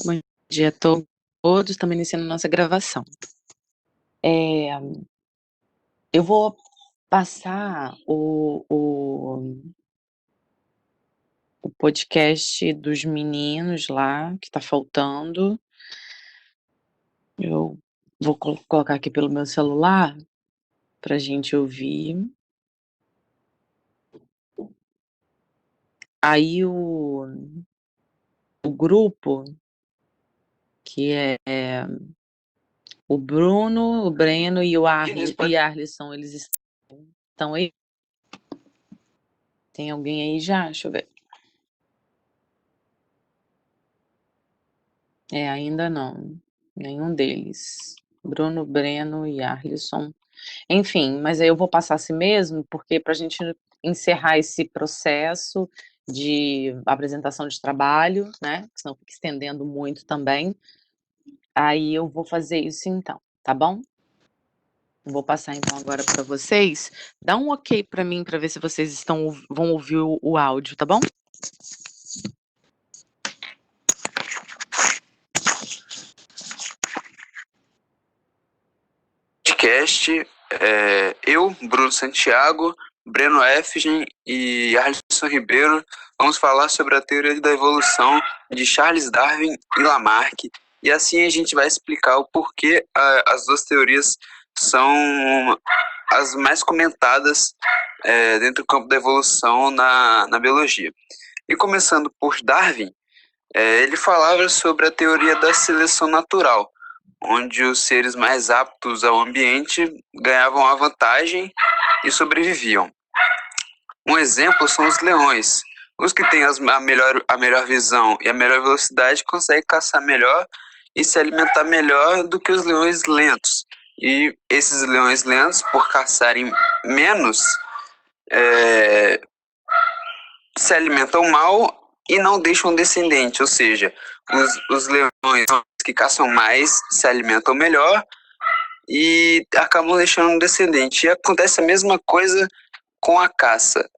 Bom dia a todos, estamos iniciando nossa gravação. Eu vou passar o podcast dos meninos lá, que está faltando. Eu vou colocar aqui pelo meu celular para a gente ouvir. Aí o grupo, que é o Bruno, o Breno e o Arlisson, eles estão aí? Tem alguém aí já? Deixa eu ver. Ainda não. Nenhum deles. Bruno, Breno e Arlisson. Enfim, mas aí eu vou passar assim mesmo, porque para a gente encerrar esse processo de apresentação de trabalho, né? Senão fica estendendo muito também. Aí eu vou fazer isso então, tá bom? Vou passar então agora para vocês. Dá um ok para mim para ver se vocês vão ouvir o áudio, tá bom? Podcast, eu, Bruno Santiago, Breno Efgen e Arlisson Ribeiro vamos falar sobre a teoria da evolução de Charles Darwin e Lamarck, e assim a gente vai explicar o porquê as duas teorias são as mais comentadas dentro do campo da evolução na biologia. E começando por Darwin, ele falava sobre a teoria da seleção natural, onde os seres mais aptos ao ambiente ganhavam a vantagem e sobreviviam. Um exemplo são os leões. Os que têm a melhor visão e a melhor velocidade conseguem caçar melhor e se alimentar melhor do que os leões lentos. E esses leões lentos, por caçarem menos, se alimentam mal e não deixam descendente, ou seja, os leões que caçam mais se alimentam melhor e acabam deixando um descendente. E acontece a mesma coisa com a caça.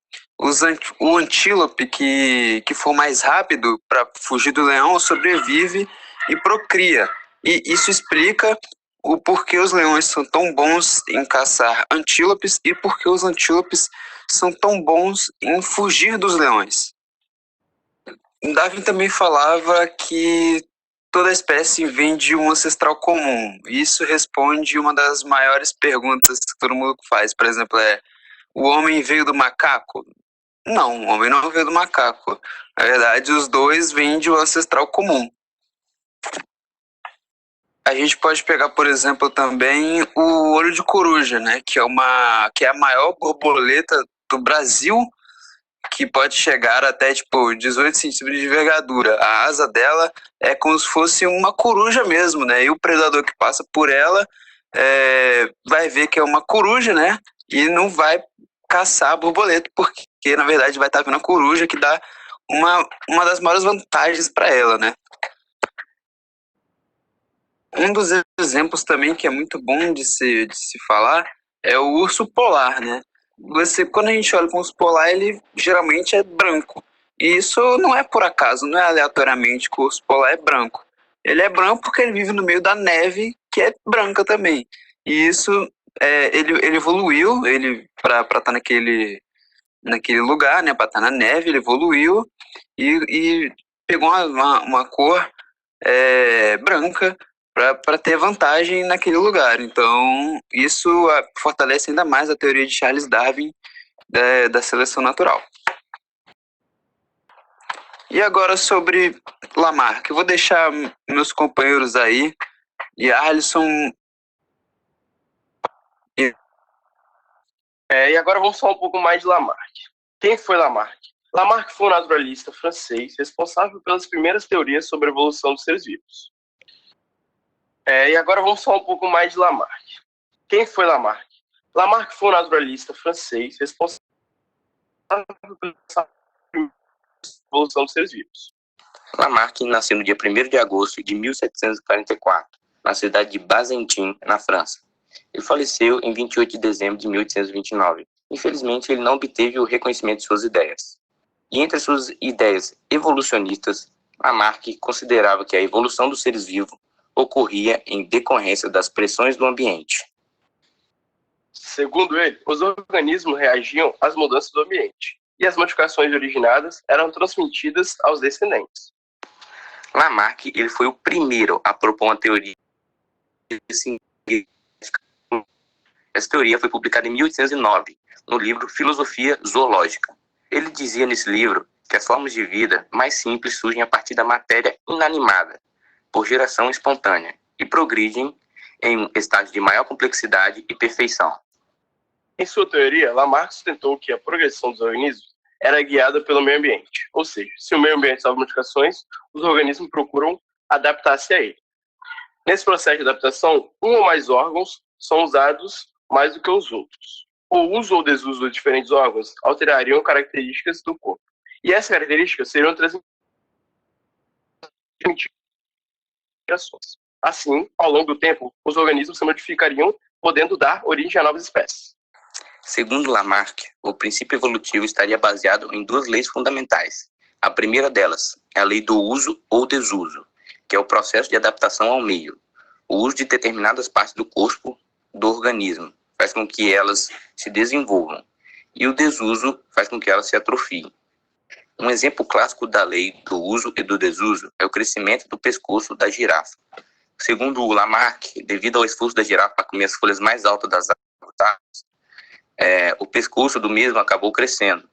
O antílope que for mais rápido para fugir do leão sobrevive e procria. E isso explica o porquê os leões são tão bons em caçar antílopes e porquê os antílopes são tão bons em fugir dos leões. Darwin também falava que toda espécie vem de um ancestral comum. Isso responde uma das maiores perguntas que todo mundo faz. Por exemplo, o homem veio do macaco? Não, o homem não veio do macaco. Na verdade, os dois vêm de um ancestral comum. A gente pode pegar, por exemplo, também o olho de coruja, né? Que é a maior borboleta do Brasil, que pode chegar até 18 centímetros de envergadura. A asa dela é como se fosse uma coruja mesmo, né? E o predador que passa por ela vai ver que é uma coruja, né? E não vai caçar a borboleta, porque na verdade vai estar vendo a coruja, que dá uma das maiores vantagens para ela, né? Um dos exemplos também que é muito bom de se falar é o urso polar, né? Quando a gente olha para o urso polar, ele geralmente é branco. E isso não é por acaso, não é aleatoriamente que o urso polar é branco. Ele é branco porque ele vive no meio da neve, que é branca também. E isso, ele evoluiu, para estar naquele lugar, né? Para estar na neve, ele evoluiu e pegou uma cor branca para ter vantagem naquele lugar. Então, isso fortalece ainda mais a teoria de Charles Darwin da seleção natural. E agora sobre Lamarck. Eu vou deixar meus companheiros aí, e Arlisson. E agora vamos falar um pouco mais de Lamarck. Quem foi Lamarck? Lamarck foi um naturalista francês responsável pelas primeiras teorias sobre a evolução dos seres vivos. E agora vamos falar um pouco mais de Lamarck. Quem foi Lamarck? Lamarck foi um naturalista francês responsável pela evolução dos seres vivos. Lamarck nasceu no dia 1º de agosto de 1744, na cidade de Bazentin, na França. Ele faleceu em 28 de dezembro de 1829. Infelizmente, ele não obteve o reconhecimento de suas ideias. E entre suas ideias evolucionistas Lamarck considerava que a evolução dos seres vivos ocorria em decorrência das pressões do ambiente. Segundo ele, os organismos reagiam às mudanças do ambiente e as modificações originadas eram transmitidas aos descendentes. Lamarck ele foi o primeiro a propor uma teoria científica. Essa teoria foi publicada em 1809, no livro Filosofia Zoológica. Ele dizia nesse livro que as formas de vida mais simples surgem a partir da matéria inanimada, por geração espontânea, e progridem em um estágio de maior complexidade e perfeição. Em sua teoria, Lamarck sustentou que a progressão dos organismos era guiada pelo meio ambiente, ou seja, se o meio ambiente sofre modificações, os organismos procuram adaptar-se a ele. Nesse processo de adaptação, um ou mais órgãos são usados mais do que os outros. O uso ou desuso de diferentes órgãos alterariam características do corpo, e essas características seriam transmitidas. Assim, ao longo do tempo, os organismos se modificariam, podendo dar origem a novas espécies. Segundo Lamarck, o princípio evolutivo estaria baseado em duas leis fundamentais. A primeira delas é a lei do uso ou desuso, que é o processo de adaptação ao meio. O uso de determinadas partes do corpo do organismo faz com que elas se desenvolvam, e o desuso faz com que elas se atrofiem. Um exemplo clássico da lei do uso e do desuso é o crescimento do pescoço da girafa. Segundo o Lamarck, devido ao esforço da girafa para comer as folhas mais altas das árvores, o pescoço do mesmo acabou crescendo.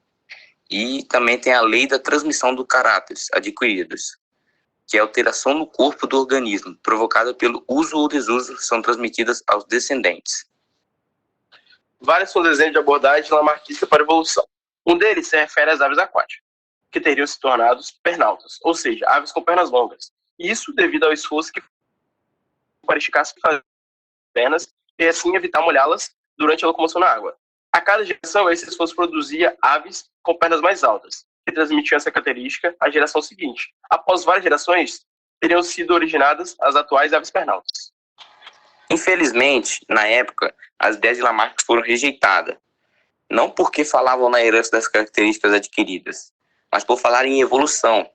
E também tem a lei da transmissão dos caráteres adquiridos, que é a alteração no corpo do organismo, provocada pelo uso ou desuso, são transmitidas aos descendentes. Vários são desenhos de abordagem lamarquista para a evolução. Um deles se refere às aves aquáticas, que teriam se tornado pernautas, ou seja, aves com pernas longas. Isso devido ao esforço que para esticar as pernas e assim evitar molhá-las durante a locomoção na água. A cada geração, esse esforço produzia aves com pernas mais altas, que transmitiam essa característica à geração seguinte. Após várias gerações, teriam sido originadas as atuais aves pernautas. Infelizmente, na época, as ideias de Lamarck foram rejeitadas, não porque falavam na herança das características adquiridas, mas por falar em evolução,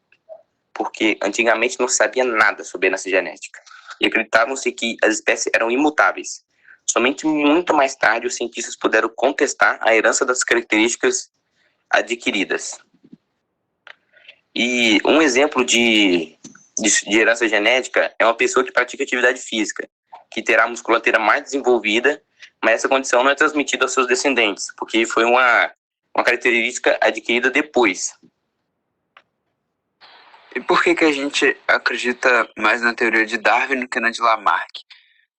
porque antigamente não sabia nada sobre herança genética, e acreditavam-se que as espécies eram imutáveis. Somente muito mais tarde os cientistas puderam contestar a herança das características adquiridas. E um exemplo de herança genética é uma pessoa que pratica atividade física, que terá a musculatura mais desenvolvida, mas essa condição não é transmitida aos seus descendentes, porque foi uma característica adquirida depois. E por que a gente acredita mais na teoria de Darwin do que na de Lamarck?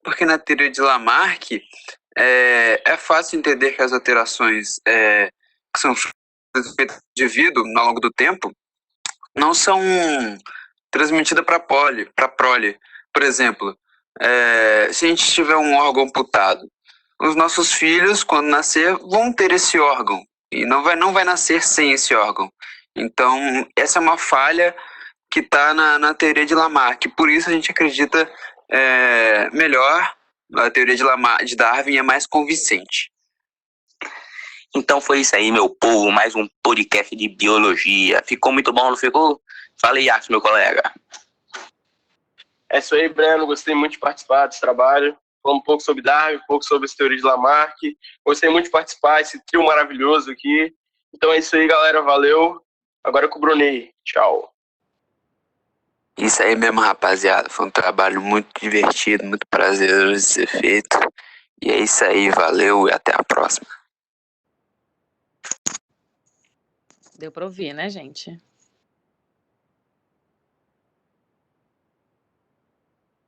Porque na teoria de Lamarck é fácil entender que as alterações que são feitas no indivíduo ao longo do tempo não são transmitidas para a prole. Por exemplo, se a gente tiver um órgão amputado, os nossos filhos, quando nascer, vão ter esse órgão e não vai nascer sem esse órgão. Então, essa é uma falha que está na teoria de Lamarck. Por isso a gente acredita melhor, a teoria de Darwin é mais convincente. Então foi isso aí, meu povo, mais um podcast de biologia. Ficou muito bom, não ficou? Fala aí, Arte, meu colega. É isso aí, Breno, gostei muito de participar desse trabalho. Falamos um pouco sobre Darwin, um pouco sobre as teorias de Lamarck. Gostei muito de participar, esse trio maravilhoso aqui. Então é isso aí, galera, valeu. Agora com o Brunei, tchau. Isso aí mesmo, rapaziada. Foi um trabalho muito divertido, muito prazeroso de ser feito. E é isso aí, valeu e até a próxima. Deu pra ouvir, né, gente?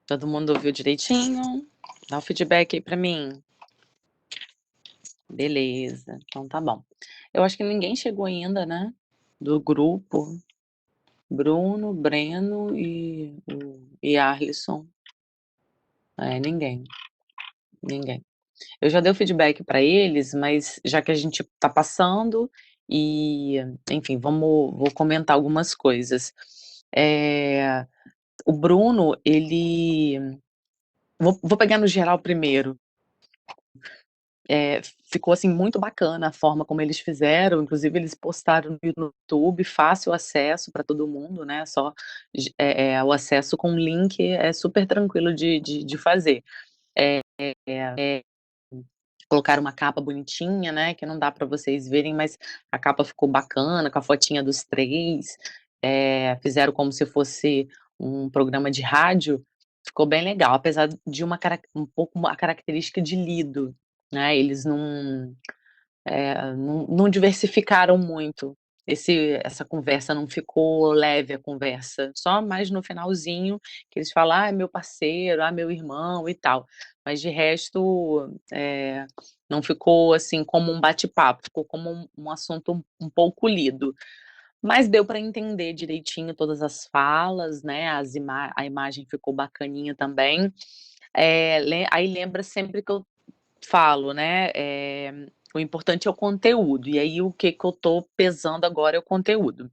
Todo mundo ouviu direitinho? Dá o feedback aí pra mim. Beleza, então tá bom. Eu acho que ninguém chegou ainda, né? Do grupo. Bruno, Breno e Arlisson. Ninguém. Eu já dei o feedback para eles, mas já que a gente tá passando e, enfim, vou comentar algumas coisas. O Bruno, ele... Vou pegar no geral primeiro. ficou assim muito bacana a forma como eles fizeram, inclusive eles postaram no YouTube, fácil acesso para todo mundo, né? Só o acesso com link é super tranquilo de fazer. Colocaram uma capa bonitinha, né? Que não dá para vocês verem, mas a capa ficou bacana, com a fotinha dos três. Fizeram como se fosse um programa de rádio, ficou bem legal, apesar de um pouco a característica de lido, né? Eles não diversificaram muito. Essa conversa não ficou leve, a conversa, só mais no finalzinho que eles falam, é meu parceiro, meu irmão e tal, mas de resto não ficou assim como um bate-papo, ficou como um assunto um pouco lido, mas deu para entender direitinho todas as falas, né? A imagem ficou bacaninha também. Aí lembra sempre que eu falo, né, o importante é o conteúdo, e aí o que eu tô pesando agora é o conteúdo.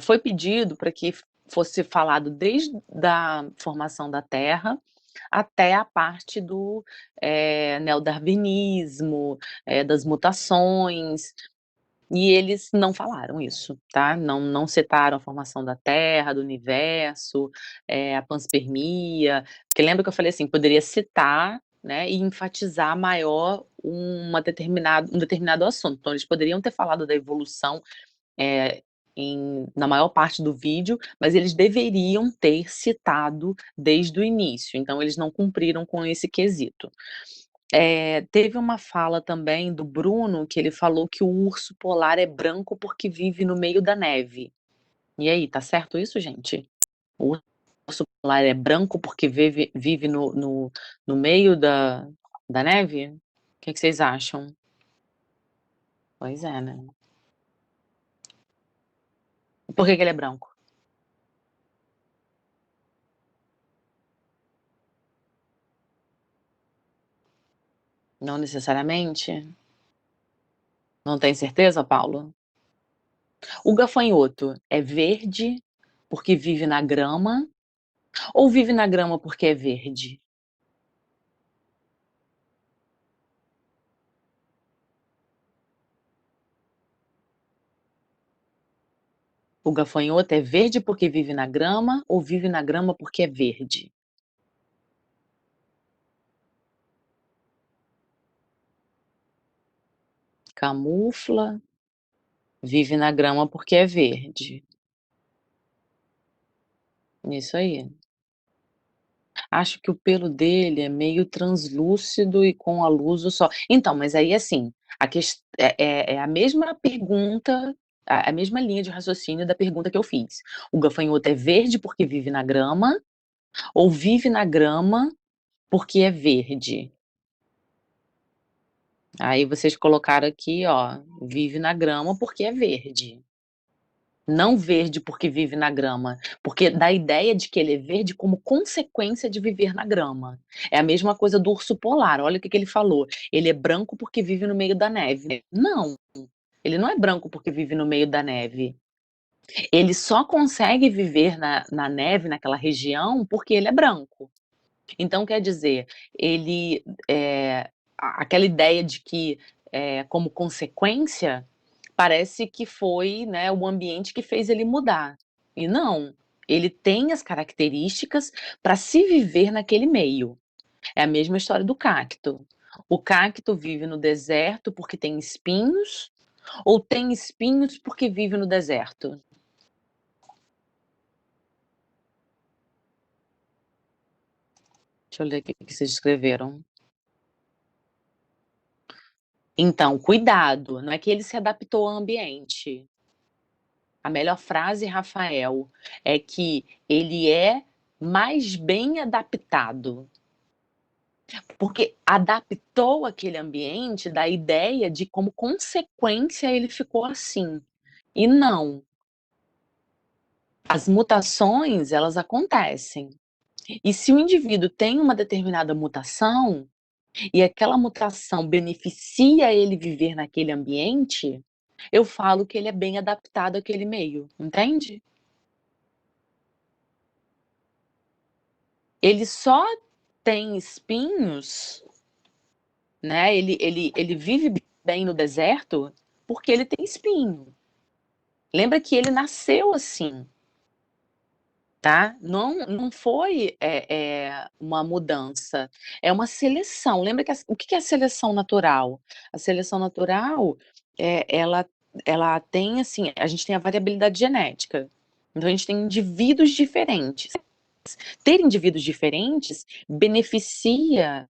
Foi pedido para que fosse falado desde a formação da Terra até a parte do neodarwinismo, das mutações, e eles não falaram isso, tá? Não citaram a formação da Terra, do universo, a panspermia, porque lembra que eu falei assim, poderia citar, né, e enfatizar maior um determinado assunto. Então eles poderiam ter falado da evolução na maior parte do vídeo, mas eles deveriam ter citado desde o início, então eles não cumpriram com esse quesito. Teve uma fala também do Bruno, que ele falou que o urso polar é branco porque vive no meio da neve. E aí, tá certo isso, gente? O urso polar é branco porque vive no meio da neve? O que vocês acham? Pois é, né? Por que ele é branco? Não necessariamente? Não tem certeza, Paulo? O gafanhoto é verde porque vive na grama ou vive na grama porque é verde? O gafanhoto é verde porque vive na grama ou vive na grama porque é verde? Camufla, vive na grama porque é verde. Isso aí. Acho que o pelo dele é meio translúcido e com a luz do sol. Então, mas aí assim, é a mesma pergunta, a mesma linha de raciocínio da pergunta que eu fiz. O gafanhoto é verde porque vive na grama ou vive na grama porque é verde? Aí vocês colocaram aqui, ó, vive na grama porque é verde. Não verde porque vive na grama, porque dá a ideia de que ele é verde como consequência de viver na grama. É a mesma coisa do urso polar, olha o que ele falou, ele é branco porque vive no meio da neve. Não, ele não é branco porque vive no meio da neve. Ele só consegue viver na neve, naquela região, porque ele é branco. Então, quer dizer, ele, aquela ideia de que, como consequência, parece que foi, né, o ambiente que fez ele mudar. E não, ele tem as características para se viver naquele meio. É a mesma história do cacto. O cacto vive no deserto porque tem espinhos, ou tem espinhos porque vive no deserto? Deixa eu ler o que vocês escreveram. Então, cuidado, não é que ele se adaptou ao ambiente. A melhor frase, Rafael, é que ele é mais bem adaptado. Porque adaptou aquele ambiente da ideia de como consequência ele ficou assim. E não. As mutações, elas acontecem. E se o indivíduo tem uma determinada mutação, e aquela mutação beneficia ele viver naquele ambiente, eu falo que ele é bem adaptado àquele meio, entende? Ele só tem espinhos né? Ele vive bem no deserto porque ele tem espinho. Lembra que ele nasceu assim, tá? Não foi uma mudança, é uma seleção. Lembra que o que é a seleção natural? A seleção natural, ela tem assim, a gente tem a variabilidade genética. Então a gente tem indivíduos diferentes. Ter indivíduos diferentes beneficia,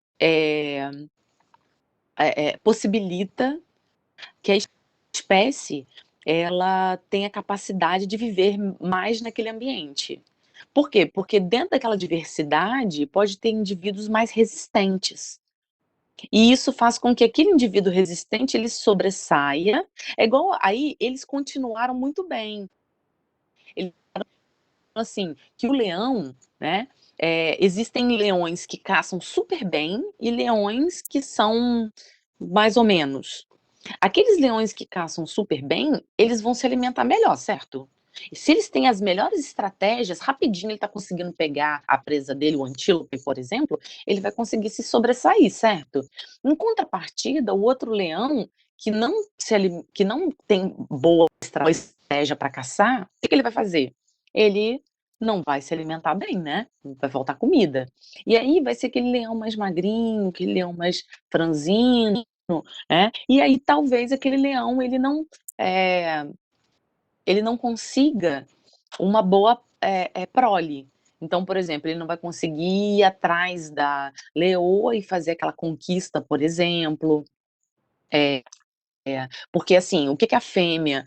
possibilita que a espécie ela tem a capacidade de viver mais naquele ambiente. Por quê? Porque dentro daquela diversidade pode ter indivíduos mais resistentes. E isso faz com que aquele indivíduo resistente ele sobressaia. É igual aí eles continuaram muito bem. Eles assim que o leão, né? Existem leões que caçam super bem e leões que são mais ou menos. Aqueles leões que caçam super bem, eles vão se alimentar melhor, certo? E se eles têm as melhores estratégias, rapidinho ele está conseguindo pegar a presa dele, o antílope, por exemplo, ele vai conseguir se sobressair, certo? Em contrapartida, o outro leão que não tem boa estratégia para caçar, o que ele vai fazer? Ele não vai se alimentar bem, né? Vai faltar comida. E aí vai ser aquele leão mais magrinho, aquele leão mais franzino, né? E aí talvez aquele leão ele não consiga uma boa prole. Então, por exemplo, ele não vai conseguir ir atrás da leoa e fazer aquela conquista, por exemplo. Porque assim, o que que a fêmea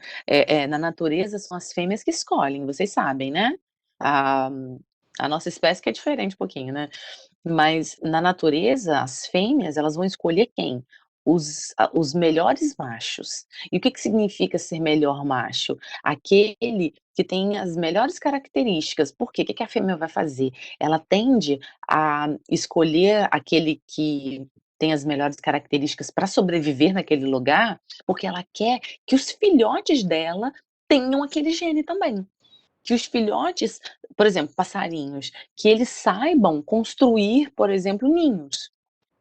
na natureza são as fêmeas que escolhem, vocês sabem, né? A, a nossa espécie que é diferente um pouquinho, né? Mas na natureza, as fêmeas, elas vão escolher quem? Os melhores machos. E o que que significa ser melhor macho? Aquele que tem as melhores características. Por quê? O que que a fêmea vai fazer? Ela tende a escolher aquele que tem as melhores características para sobreviver naquele lugar, porque ela quer que os filhotes dela tenham aquele gene também. Que os filhotes, por exemplo, passarinhos, que eles saibam construir, por exemplo, ninhos.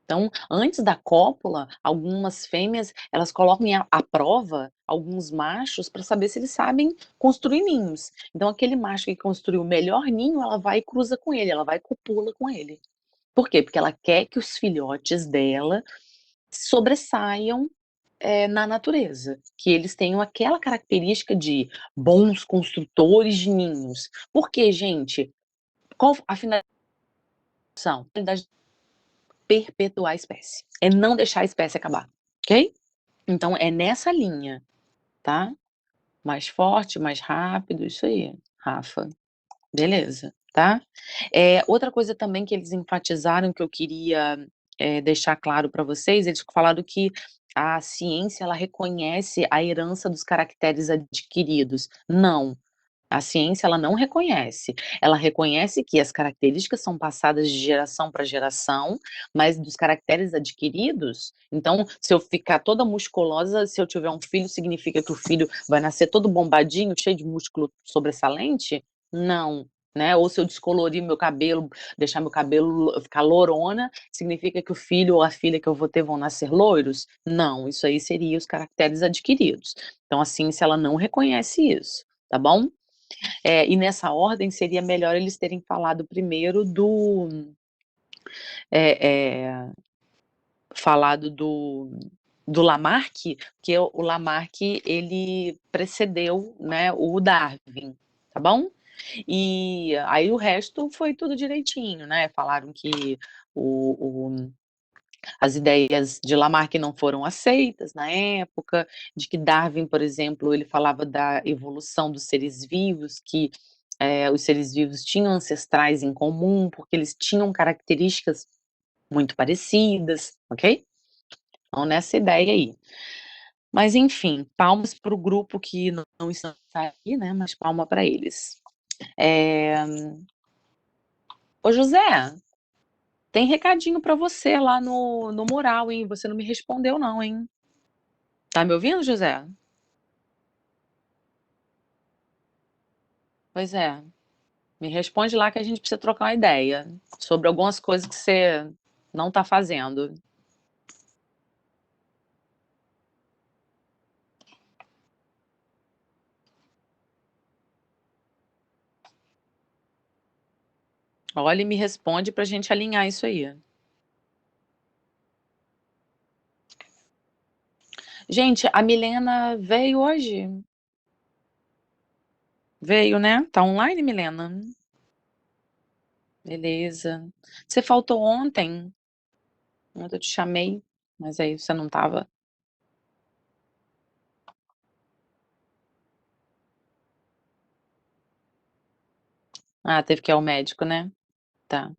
Então, antes da cópula, algumas fêmeas, elas colocam à prova alguns machos para saber se eles sabem construir ninhos. Então, aquele macho que construiu o melhor ninho, ela vai e cruza com ele, ela vai e copula com ele. Por quê? Porque ela quer que os filhotes dela sobressaiam na natureza, que eles tenham aquela característica de bons construtores de ninhos. Porque, gente, qual a finalidade? A finalidade de perpetuar a espécie. É não deixar a espécie acabar, ok? Então é nessa linha, tá? Mais forte, mais rápido, isso aí, Rafa. Beleza, tá? Outra coisa também que eles enfatizaram que eu queria deixar claro para vocês, eles falaram que a ciência ela reconhece a herança dos caracteres adquiridos. Não, a ciência ela não reconhece. Ela reconhece que as características são passadas de geração para geração, mas dos caracteres adquiridos, então, se eu ficar toda musculosa, se eu tiver um filho, significa que o filho vai nascer todo bombadinho, cheio de músculo sobressalente? Não, né? Ou se eu descolorir meu cabelo, deixar meu cabelo ficar lourona, significa que o filho ou a filha que eu vou ter vão nascer loiros? Não, isso aí seria os caracteres adquiridos. Então, a ciência ela não reconhece isso, tá bom? E nessa ordem seria melhor eles terem falado primeiro é, é, falado do Lamarck, que o Lamarck ele precedeu, né, o Darwin, tá bom? E aí o resto foi tudo direitinho, né? Falaram que as ideias de Lamarck não foram aceitas na época, de que Darwin, por exemplo, ele falava da evolução dos seres vivos, que os seres vivos tinham ancestrais em comum, porque eles tinham características muito parecidas, ok? Então, nessa ideia aí. Mas, enfim, palmas para o grupo que não está aí, né? Mas palma para eles. Ô, José, tem recadinho para você lá no mural, hein? Você não me respondeu, não, hein? Tá me ouvindo, José? Pois é. Me responde lá que a gente precisa trocar uma ideia sobre algumas coisas que você não está fazendo. Olha e me responde pra gente alinhar isso aí. Gente, a Milena veio hoje? Veio, né? Tá online, Milena? Beleza. Você faltou ontem? Ontem eu te chamei, mas aí você não tava. Ah, teve que ir ao médico, né? Tá.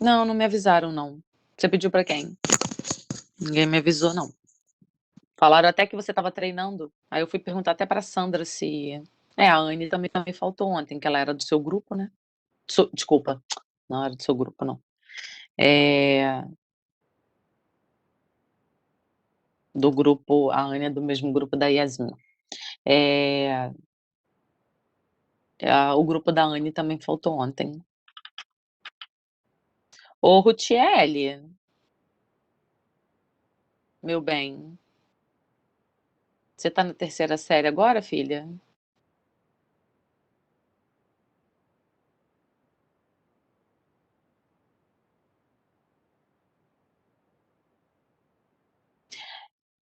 Não, não me avisaram, não. Você pediu pra quem? Ninguém me avisou, não. Falaram até que você estava treinando. Aí eu fui perguntar até pra Sandra se. É, a Anne também faltou ontem, que ela era do seu grupo, né? Desculpa, não era do seu grupo, não. É, do grupo, a Anne é do mesmo grupo da Yasmin. É, o grupo da Anne também faltou ontem. Ô, Rutiele, meu bem, você tá na terceira série agora, filha?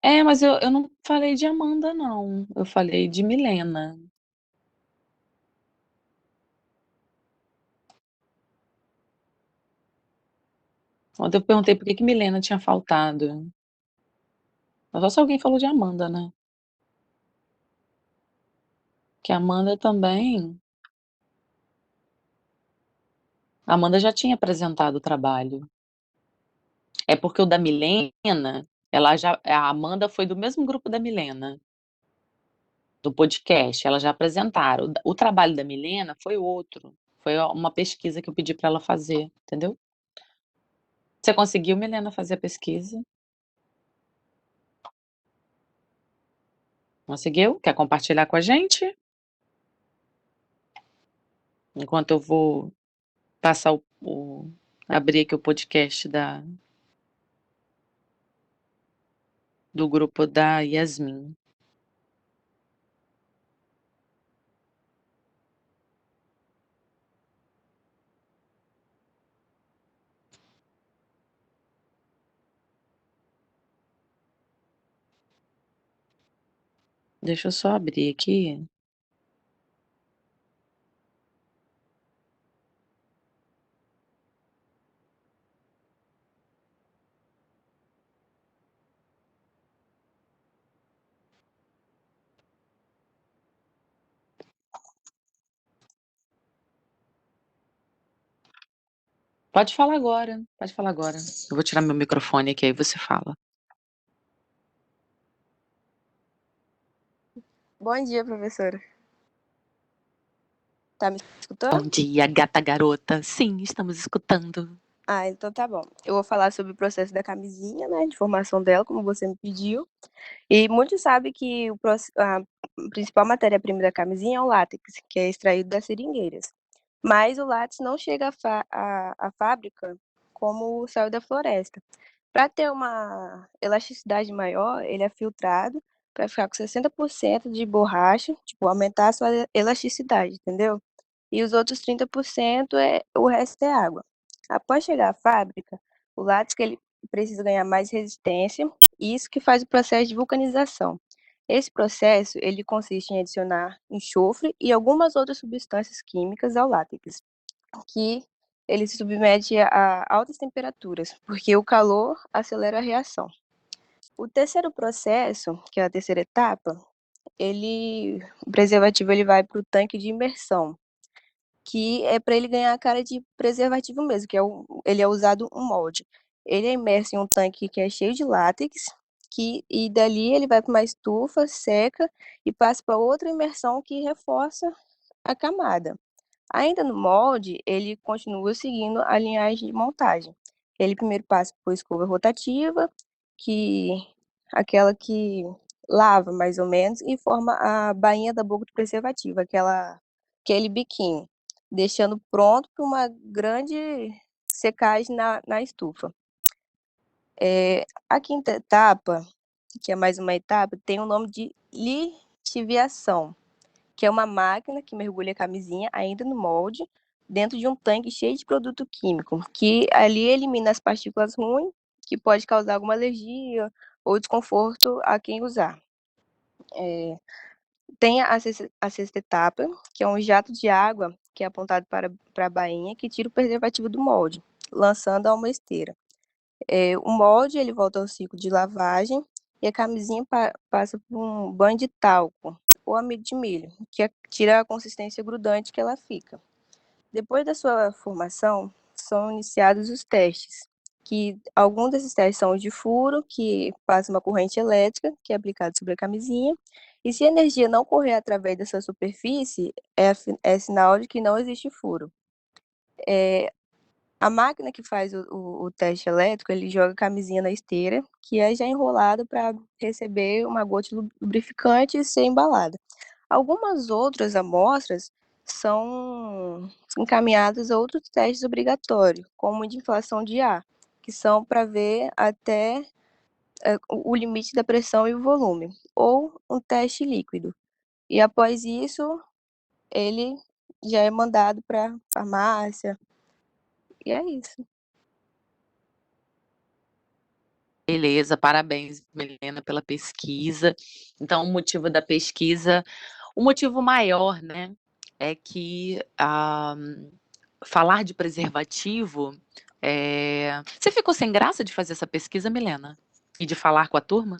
É, mas eu não falei de Amanda, não. Eu falei de Milena. Ontem eu perguntei por que que Milena tinha faltado. Mas só se alguém falou de Amanda, né? Que a Amanda também. A Amanda já tinha apresentado o trabalho. É porque o da Milena, ela já. A Amanda foi do mesmo grupo da Milena, do podcast. Elas já apresentaram. O trabalho da Milena foi outro. Foi uma pesquisa que eu pedi para ela fazer, entendeu? Você conseguiu, Milena, fazer a pesquisa? Conseguiu? Quer compartilhar com a gente? Enquanto eu vou passar abrir aqui o podcast do grupo da Yasmin. Deixa eu só abrir aqui. Pode falar agora, pode falar agora. Eu vou tirar meu microfone aqui, aí você fala. Bom dia, professora. Tá me Bom escutando? dia, gata garota. Sim, estamos escutando. Ah, então tá bom. Eu vou falar sobre o processo da camisinha, né, de formação dela, como você me pediu. E muitos sabem que a principal matéria-prima da camisinha é o látex, que é extraído das seringueiras. Mas o látex não chega à fábrica como saiu da floresta. Para ter uma elasticidade maior, ele é filtrado para ficar com 60% de borracha, tipo, aumentar a sua elasticidade, entendeu? E os outros 30% o resto é água. Após chegar à fábrica, o látex ele precisa ganhar mais resistência, e isso que faz o processo de vulcanização. Esse processo ele consiste em adicionar enxofre e algumas outras substâncias químicas ao látex, que ele se submete a altas temperaturas, porque o calor acelera a reação. O terceiro processo, que é a terceira etapa, o preservativo ele vai para o tanque de imersão, que é para ele ganhar a cara de preservativo mesmo, ele é usado um molde. Ele é imerso em um tanque que é cheio de látex, e dali ele vai para uma estufa, seca e passa para outra imersão que reforça a camada. Ainda no molde, ele continua seguindo a linhagem de montagem. Ele primeiro passa por escova rotativa, que aquela que lava mais ou menos e forma a bainha da boca do preservativo, aquele biquinho, deixando pronto para uma grande secagem na estufa. A quinta etapa, que é mais uma etapa, tem o nome de lixiviação, que é uma máquina que mergulha a camisinha ainda no molde, dentro de um tanque cheio de produto químico, que ali elimina as partículas ruins, que pode causar alguma alergia ou desconforto a quem usar. Tem a sexta etapa, que é um jato de água que é apontado para a bainha, que tira o preservativo do molde, lançando a uma esteira. O molde ele volta ao ciclo de lavagem e a camisinha passa por um banho de talco ou amido de milho, que tira a consistência grudante que ela fica. Depois da sua formação, são iniciados os testes, que alguns desses testes são de furo, que passa uma corrente elétrica, que é aplicada sobre a camisinha, e se a energia não correr através dessa superfície, é sinal de que não existe furo. A máquina que faz o teste elétrico, ele joga a camisinha na esteira, que é já enrolada para receber uma gota de lubrificante e ser embalada. Algumas outras amostras são encaminhadas a outros testes obrigatórios, como de inflação de ar, que são para ver até o limite da pressão e o volume, ou um teste líquido. E após isso, ele já é mandado para farmácia, e é isso. Beleza, parabéns, Milena, pela pesquisa. Então, o motivo da pesquisa, o motivo maior, né, é que falar de preservativo, você ficou sem graça de fazer essa pesquisa, Milena? E de falar com a turma?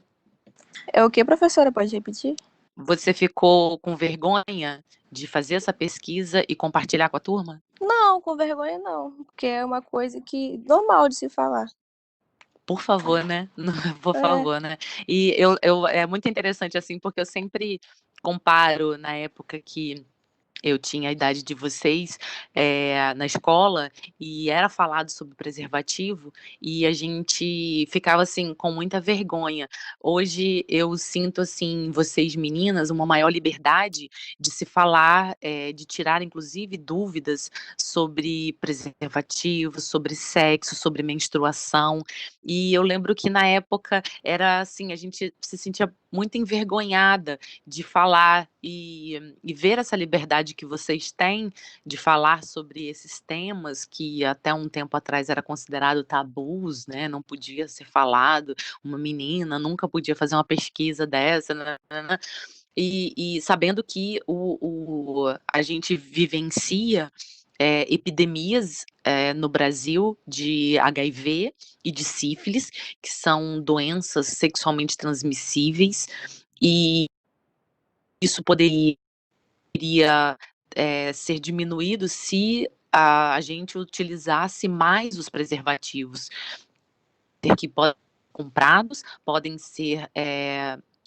É o que, professora? Pode repetir? Você ficou com vergonha de fazer essa pesquisa e compartilhar com a turma? Não, com vergonha não, porque é uma coisa que normal de se falar. Por favor, né? Por É. favor, né? E é muito interessante, assim, porque eu sempre comparo na época que eu tinha a idade de vocês na escola e era falado sobre preservativo e a gente ficava assim com muita vergonha. Hoje eu sinto assim em vocês meninas uma maior liberdade de se falar, de tirar inclusive dúvidas sobre preservativo, sobre sexo, sobre menstruação. E eu lembro que na época era assim, a gente se sentia muito envergonhada de falar e ver essa liberdade que vocês têm de falar sobre esses temas que até um tempo atrás era considerado tabus, né? Não podia ser falado, uma menina nunca podia fazer uma pesquisa dessa, né? E sabendo que a gente vivencia epidemias no Brasil de HIV e de sífilis, que são doenças sexualmente transmissíveis, e isso poderia ser diminuído se a gente utilizasse mais os preservativos, que podem ser comprados, podem ser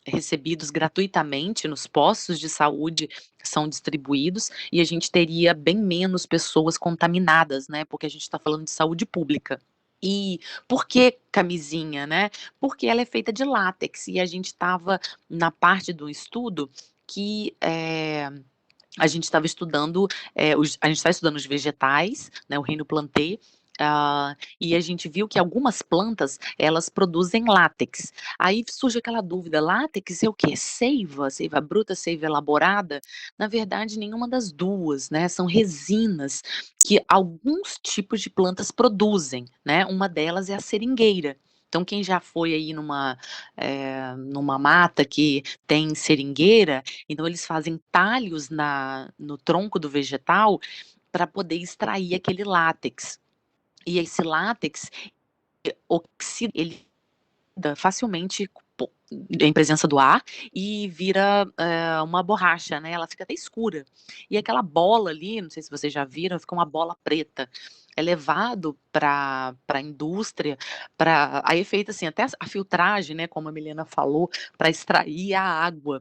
recebidos gratuitamente nos postos de saúde que são distribuídos, e a gente teria bem menos pessoas contaminadas, né? Porque a gente está falando de saúde pública. E por que camisinha, né? Porque ela é feita de látex, e a gente estava na parte do estudo que a gente estava estudando, a gente está estudando os vegetais, né, o reino plantae, e a gente viu que algumas plantas, elas produzem látex. Aí surge aquela dúvida, látex é o quê? Seiva? Seiva bruta, seiva elaborada? Na verdade, nenhuma das duas, né? São resinas que alguns tipos de plantas produzem, né? Uma delas é a seringueira. Então, quem já foi aí numa mata que tem seringueira, então eles fazem talhos no tronco do vegetal para poder extrair aquele látex. E esse látex oxida, ele facilmente em presença do ar e vira uma borracha, né? Ela fica até escura. E aquela bola ali, não sei se vocês já viram, fica uma bola preta. É levado para a indústria, aí é feita assim, até a filtragem, né, como a Milena falou, para extrair a água,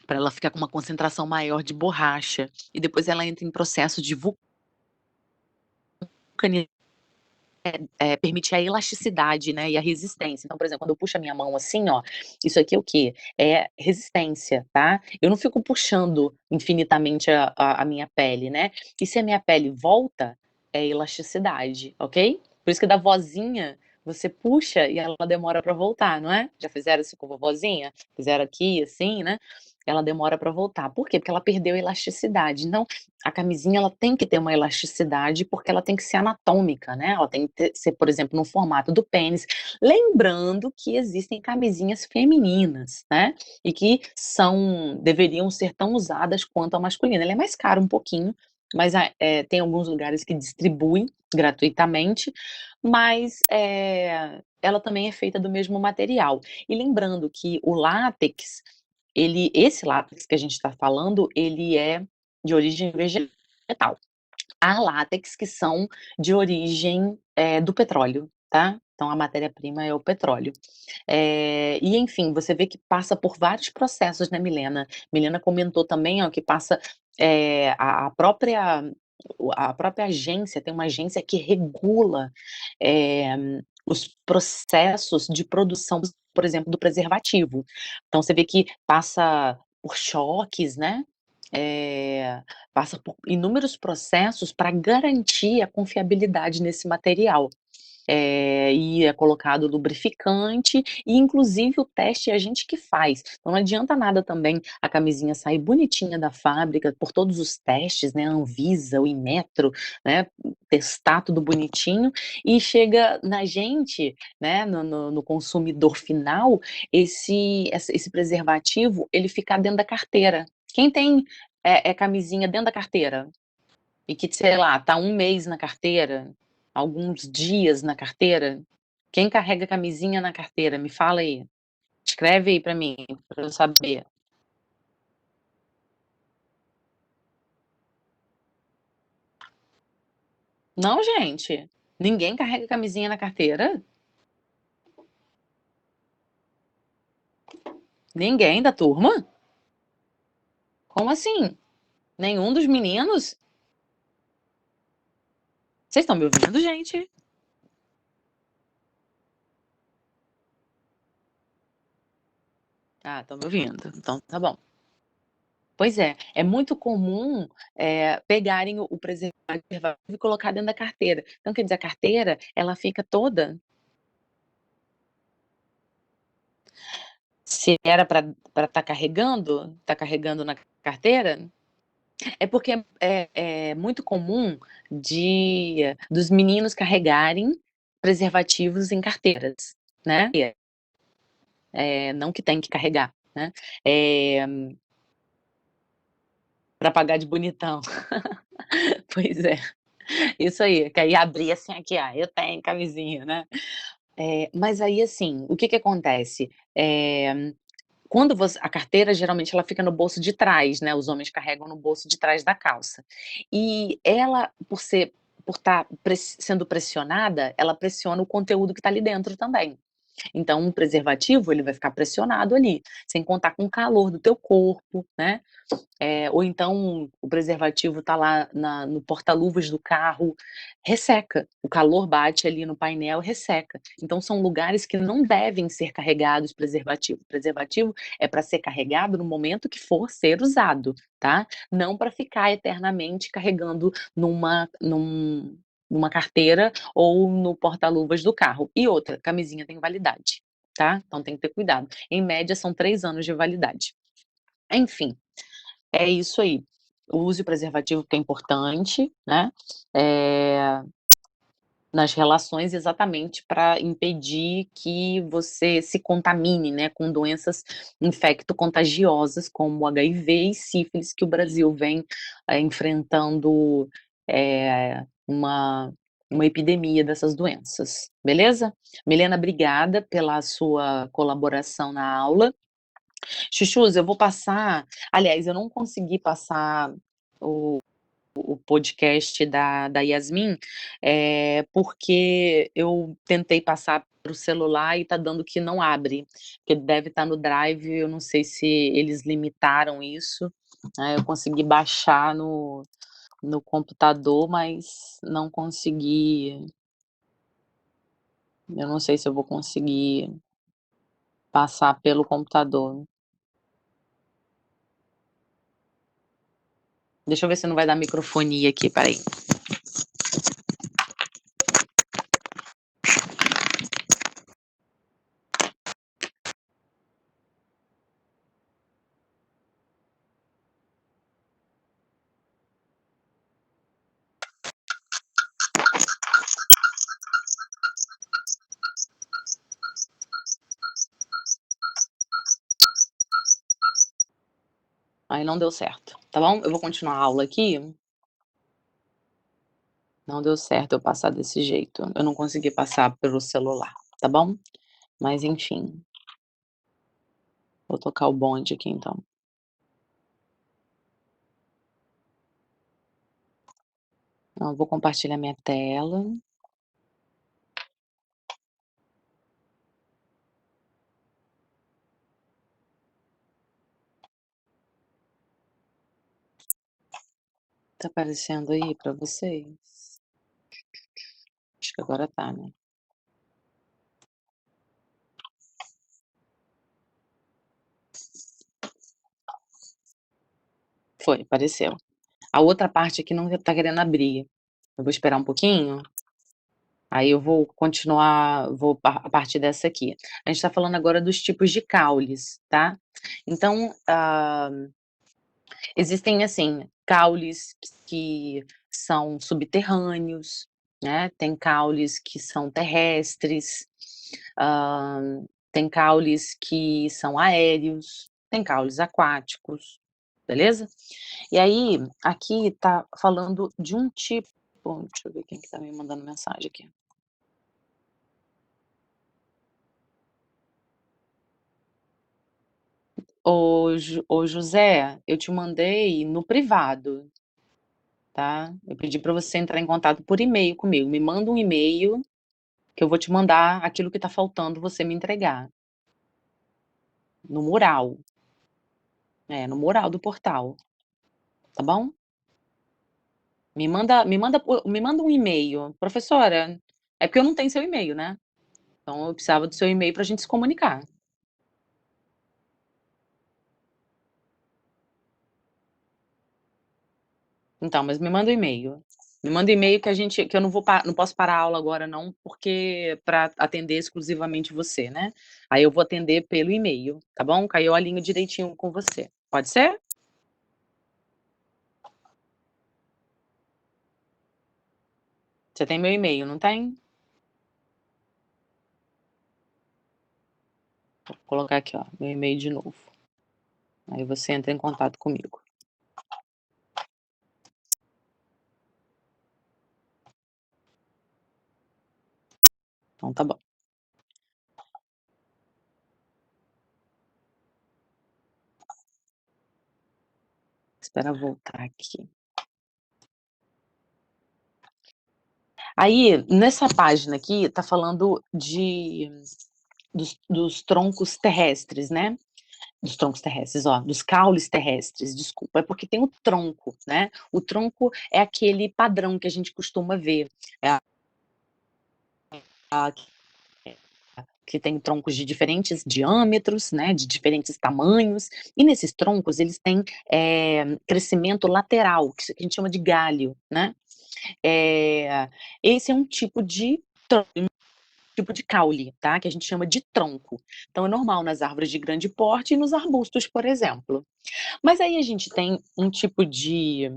para ela ficar com uma concentração maior de borracha. E depois ela entra em processo de vulcanização, permite a elasticidade, né, e a resistência. Então, por exemplo, quando eu puxo a minha mão assim, ó, isso aqui é o quê? É resistência, tá? Eu não fico puxando infinitamente a minha pele, né? E se a minha pele volta, é elasticidade, ok? Por isso que da vozinha, você puxa e ela demora para voltar, não é? Já fizeram isso com a vovozinha? Fizeram aqui, assim, né? ela demora para voltar. Por quê? Porque ela perdeu a elasticidade. Então, a camisinha ela tem que ter uma elasticidade, porque ela tem que ser anatômica, né, ela tem que ser, por exemplo, no formato do pênis. Lembrando que existem camisinhas femininas, né, e que deveriam ser tão usadas quanto a masculina. Ela é mais cara um pouquinho, mas tem alguns lugares que distribuem gratuitamente, mas, ela também é feita do mesmo material. E lembrando que o látex, esse látex que a gente está falando, ele é de origem vegetal. Há látex que são de origem, do petróleo, tá. Então a matéria-prima é o petróleo. E enfim, você vê que passa por vários processos, né, Milena. Milena comentou também, ó, que passa, a própria agência, tem uma agência que regula, os processos de produção, por exemplo, do preservativo. Então você vê que passa por choques, né, passa por inúmeros processos para garantir a confiabilidade nesse material. E é colocado lubrificante e inclusive o teste é a gente que faz. Então não adianta nada também a camisinha sair bonitinha da fábrica por todos os testes, né, a Anvisa, o Inmetro, né, testar tudo bonitinho e chega na gente, né, no consumidor final, esse preservativo, ele ficar dentro da carteira. Quem tem, camisinha dentro da carteira? E que, sei lá, tá 1 mês na carteira, alguns dias na carteira. Quem carrega camisinha na carteira? Me fala aí. Escreve aí pra mim, pra eu saber. Não, gente. Ninguém carrega camisinha na carteira? Ninguém da turma? Como assim? Nenhum dos meninos? Vocês estão me ouvindo, gente? Ah, estão me ouvindo. Então tá bom. Pois é muito comum, pegarem o preservativo e colocar dentro da carteira. Então quer dizer, a carteira, ela fica toda. Se era para estar carregando, tá carregando na carteira? É porque é muito comum dos meninos carregarem preservativos em carteiras, né. Não que tem que carregar, né. Eh, pra pagar de bonitão. Pois é, isso aí, que aí abria assim aqui: "Ah, eu tenho camisinha", né. Mas aí, assim, o que que acontece? Quando a carteira geralmente ela fica no bolso de trás, né, os homens carregam no bolso de trás da calça. E ela, por estar sendo pressionada, ela pressiona o conteúdo que está ali dentro também. Então um preservativo, ele vai ficar pressionado ali, sem contar com o calor do teu corpo, né. Ou então o preservativo está lá no porta-luvas do carro, resseca, o calor bate ali no painel, resseca. Então são lugares que não devem ser carregados preservativo. Preservativo é para ser carregado no momento que for ser usado, tá? Não para ficar eternamente carregando numa carteira ou no porta-luvas do carro. E outra, camisinha tem validade, tá? Então tem que ter cuidado. Em média são 3 anos de validade. Enfim, é isso aí. Use o preservativo que é importante, né, eh, nas relações exatamente para impedir que você se contamine, né, com doenças infecto-contagiosas como HIV e sífilis que o Brasil vem, enfrentando, uma epidemia dessas doenças, beleza? Milena, obrigada pela sua colaboração na aula. Chuchus, eu vou passar, aliás, eu não consegui passar o podcast da Yasmin, porque eu tentei passar para o celular e está dando que não abre, porque deve estar no Drive, eu não sei se eles limitaram isso, né, eu consegui baixar no computador, mas não consegui, eu não sei se eu vou conseguir passar pelo computador. Deixa eu ver se não vai dar microfonia aqui, espera aí. Aí não deu certo, tá bom? Eu vou continuar a aula aqui. Não deu certo eu passar desse jeito. Eu não consegui passar pelo celular, tá bom? Mas enfim. Vou tocar o bonde aqui então. Então, eu vou compartilhar minha tela. Tá aparecendo aí pra vocês? Acho que agora tá, né? Foi, apareceu. A outra parte aqui não tá querendo abrir. Eu vou esperar um pouquinho. Aí eu vou continuar, a partir dessa aqui. A gente tá falando agora dos tipos de caules, tá? Então, existem, assim, caules que são subterrâneos, né? Tem caules que são terrestres, tem caules que são aéreos, tem caules aquáticos, beleza? E aí, aqui tá falando de um tipo. Deixa eu ver quem que tá me mandando mensagem aqui. Ô José, eu te mandei no privado, tá? Eu pedi para você entrar em contato por e-mail comigo. Me manda um e-mail que eu vou te mandar aquilo que tá faltando você me entregar. No mural. No mural do portal. Tá bom? Me manda um e-mail. Professora, é porque eu não tenho seu e-mail, né? Então eu precisava do seu e-mail pra gente se comunicar. Então, mas me manda um e-mail. Me manda um e-mail que eu não posso parar a aula agora não, porque para atender exclusivamente você, né. Aí eu vou atender pelo e-mail, tá bom? Que aí eu alinho direitinho com você. Pode ser? Você tem meu e-mail, não tem? Vou colocar aqui, ó, meu e-mail de novo. Aí você entra em contato comigo. Então tá bom. Espera voltar aqui. Aí, nessa página aqui, tá falando dos troncos terrestres, né? Dos troncos terrestres, ó, dos caules terrestres, desculpa, é porque tem o tronco, né? O tronco é aquele padrão que a gente costuma ver, é a que tem troncos de diferentes diâmetros, né, de diferentes tamanhos, e nesses troncos eles têm crescimento lateral, que a gente chama de galho, né? Esse é um tipo de caule, tá? Que a gente chama de tronco. Então é normal nas árvores de grande porte e nos arbustos, por exemplo. Mas aí a gente tem um tipo de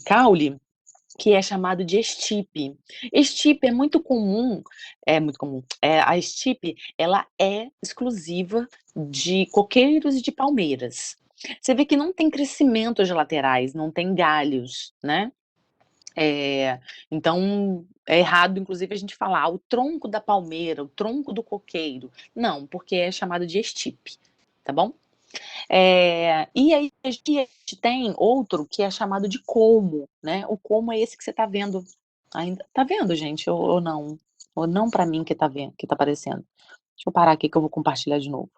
caule que é chamado de estipe. Estipe é muito comum. A estipe, ela é exclusiva de coqueiros e de palmeiras. Você vê que não tem crescimentos laterais, não tem galhos, né? Então é errado, inclusive, a gente falar o tronco da palmeira, o tronco do coqueiro. Não, porque é chamado de estipe, tá bom? E aí a gente tem outro que é chamado de colmo, né? O colmo é esse que você está vendo. Ainda tá vendo, gente? Ou não? Ou não para mim que tá vendo, que tá aparecendo. Deixa eu parar aqui que eu vou compartilhar de novo.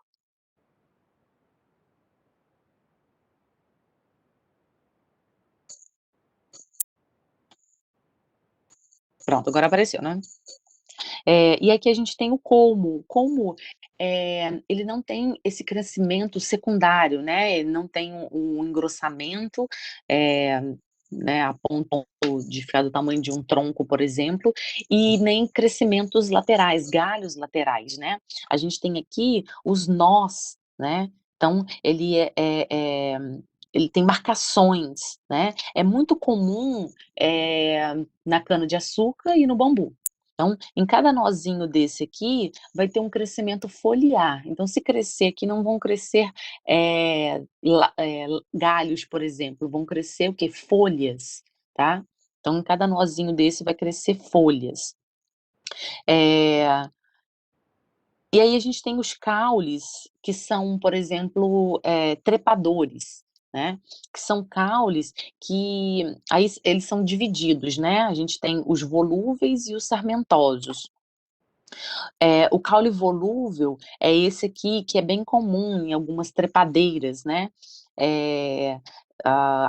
Pronto, agora apareceu, né? E aqui a gente tem o colmo. O colmo, ele não tem esse crescimento secundário, né? Ele não tem um engrossamento, eh, né, a ponto de ficar do tamanho de um tronco, por exemplo, e nem crescimentos laterais, galhos laterais, né? A gente tem aqui os nós, né? Então ele tem marcações, né? É muito comum na cana de açúcar e no bambu. Então, em cada nozinho desse aqui, vai ter um crescimento foliar. Então, se crescer aqui, não vão crescer galhos, por exemplo, vão crescer o quê? Folhas, tá? Então, em cada nozinho desse vai crescer folhas. E aí a gente tem os caules, que são, por exemplo, trepadores, né? Que são caules que aí eles são divididos, né? A gente tem os volúveis e os sarmentosos. O caule volúvel é esse aqui que é bem comum em algumas trepadeiras, né?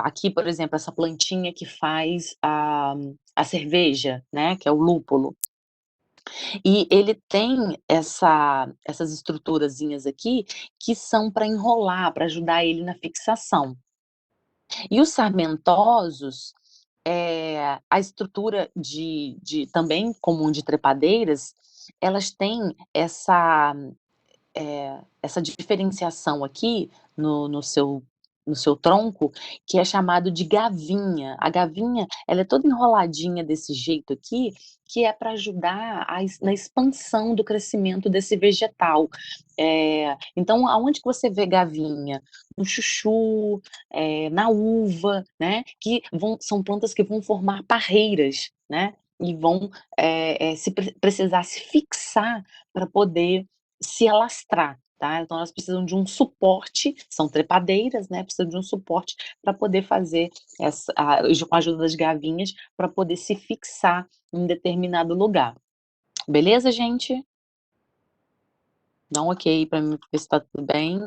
Aqui, por exemplo, essa plantinha que faz a cerveja, né? Que é o lúpulo. E ele tem essas estruturazinhas aqui que são para enrolar, para ajudar ele na fixação. E os sarmentosos, a estrutura também comum de trepadeiras, elas têm essa diferenciação aqui no seu tronco, que é chamado de gavinha. A gavinha, ela é toda enroladinha desse jeito aqui, que é para ajudar na expansão do crescimento desse vegetal. Então, aonde que você vê gavinha? No chuchu, na uva, né? São plantas que vão formar parreiras, né? E vão, se precisar se fixar para poder se alastrar, tá? Então elas precisam de um suporte, são trepadeiras, né? Precisam de um suporte para poder fazer com a ajuda das gavinhas, para poder se fixar em determinado lugar. Beleza, gente? Dá um ok para mim, ver se tá tudo bem.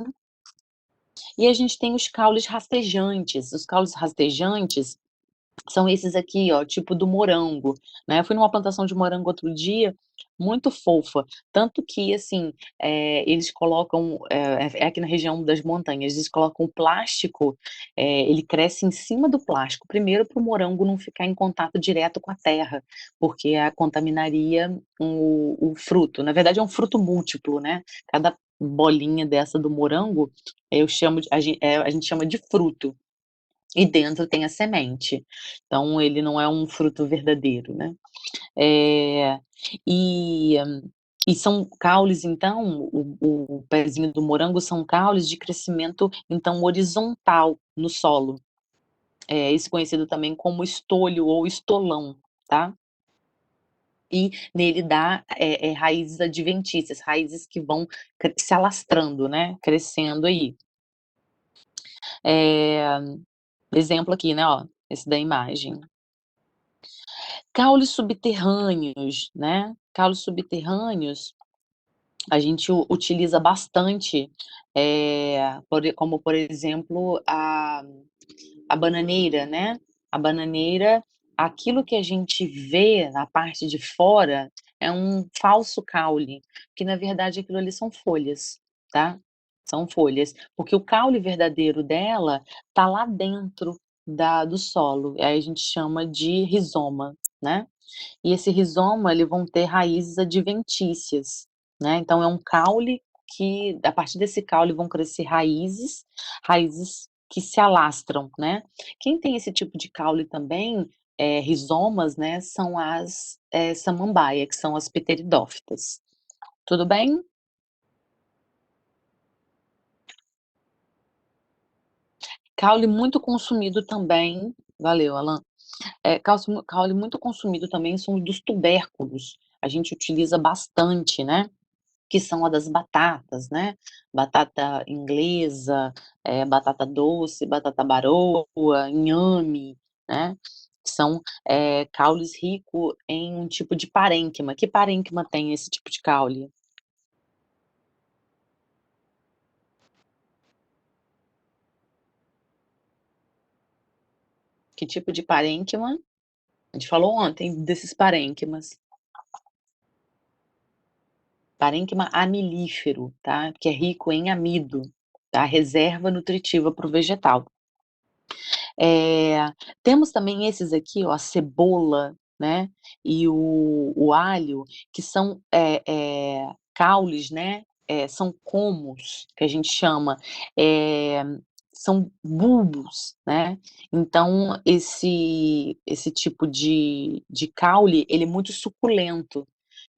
E a gente tem os caules rastejantes. Os caules rastejantes são esses aqui, ó, tipo do morango, né? Eu fui numa plantação de morango outro dia, muito fofa, tanto que, assim, eles colocam, aqui na região das montanhas, eles colocam o plástico, ele cresce em cima do plástico, primeiro para o morango não ficar em contato direto com a terra, porque contaminaria o fruto. Na verdade, é um fruto múltiplo, né? Cada bolinha dessa do morango, a gente chama de fruto. E dentro tem a semente. Então ele não é um fruto verdadeiro, né. Eh, e e são caules então, o pezinho do morango são caules de crescimento, então, horizontal no solo. Esse conhecido também como estolho ou estolão, tá. E nele dá, raízes adventícias, raízes que vão se alastrando, né, crescendo aí. Exemplo aqui, né, ó, esse da imagem. Caules subterrâneos, né, caules subterrâneos, a gente utiliza bastante, como por exemplo, a bananeira, né, a bananeira, aquilo que a gente vê na parte de fora é um falso caule, que na verdade aquilo ali são folhas, tá, são folhas, porque o caule verdadeiro dela tá lá dentro do solo, aí a gente chama de rizoma, né. E esse rizoma, ele vão ter raízes adventícias, né, então é um caule que a partir desse caule vão crescer raízes que se alastram, né. Quem tem esse tipo de caule também, rizomas, né, são as, samambaia, que são as pteridófitas. Tudo bem? Caule muito consumido também, valeu Alan. Caule muito consumido também são os dos tubérculos, a gente utiliza bastante, né. Que são a das batatas, né, batata inglesa, batata doce, batata baroa, inhame, né, que são, caules rico em um tipo de parênquima. Que parênquima tem esse tipo de caule? Que tipo de parênquima? A gente falou ontem desses parênquimas. Parênquima amilífero, tá, que é rico em amido, tá, reserva nutritiva para o vegetal. Temos também esses aqui, ó, a cebola, né, e o alho, que são, caules, né, são comos, que a gente chama, eh, são bulbos, né. Então esse tipo de caule, ele é muito suculento,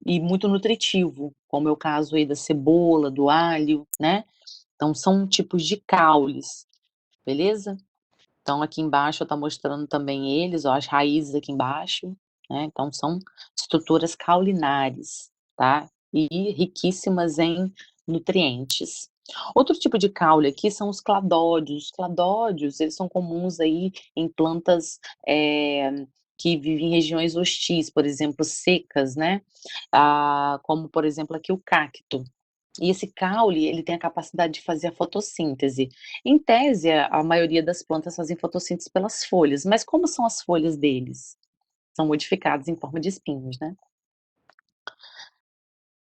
e muito nutritivo, como é o caso aí da cebola, do alho, né? Então são tipos de caules, beleza? Então aqui embaixo está mostrando também eles, ó, as raízes aqui embaixo, né? Então são estruturas caulinares, tá? E riquíssimas em nutrientes. Outro tipo de caule aqui são os cladódios. Os cladódios, eles são comuns aí em plantas que vivem em regiões hostis, por exemplo, secas, né? Como, por exemplo, aqui o cacto. E esse caule, ele tem a capacidade de fazer a fotossíntese. Em tese, a maioria das plantas fazem fotossíntese pelas folhas, mas como são as folhas deles? São modificadas em forma de espinhos, né?